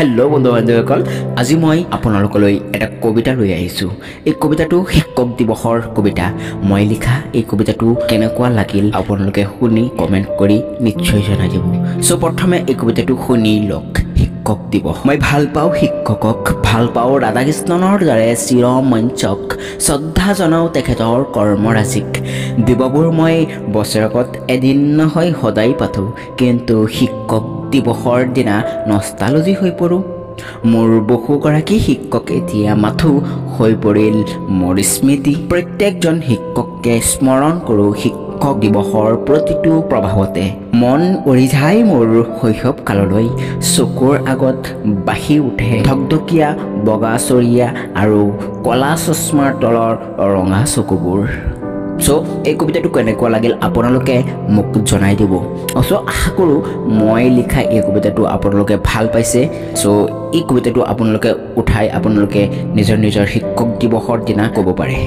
Hello' বন্ধু বান্ধৱীসকল, আজি মই আপোনালোকলৈ এটা কবিতা লৈ আহিছোঁ। এই কবিতাটো শিক্ষক দিৱসৰ কবিতা। মই লিখা এই কবিতাটো কেনেকুৱা লাগিল আপোনালোকে শুনি কমেণ্ট কৰি নিশ্চয় জনাই দিব। চ' প্ৰথমে এই কবিতাটো শুনি লওক। শিক্ষক দিৱস। মই ভাল পাওঁ শিক্ষকক, ভাল পাওঁ ৰাধাকৃষ্ণনৰ দৰে চিৰমঞ্চক, শ্ৰদ্ধা জনাওঁ তেখেতৰ কৰ্মৰাজিক। দিৱবোৰ মই বছৰেকত এদিন নহয় সদায় পাতোঁ, কিন্তু শিক্ষক দিৱসৰ দিনা নষ্টালজি হৈ পৰোঁ। মোৰ বহুগৰাকী শিক্ষক এতিয়া মাথো হৈ পৰিল মোৰ স্মৃতি। প্ৰত্যেকজন শিক্ষককে স্মৰণ কৰোঁ শিক্ষক দিৱসৰ প্ৰতিটো প্ৰভাৱতে। মন উৰি যায় মোৰ শৈশৱ কাললৈ, চকুৰ আগত বাঢ়ি উঠে ধকধকীয়া বগা চৰিয়া আৰু কলা চশমাৰ তলৰ ৰঙা চকুবোৰ। চ' এই কবিতাটো কেনেকুৱা লাগিল আপোনালোকে মোক জনাই দিব। চ' আশা কৰোঁ মই লিখা এই কবিতাটো আপোনালোকে ভাল পাইছে। চ' এই কবিতাটো আপোনালোকে উঠাই আপোনালোকে নিজৰ নিজৰ শিক্ষক দিৱসৰ দিনা ক'ব পাৰে।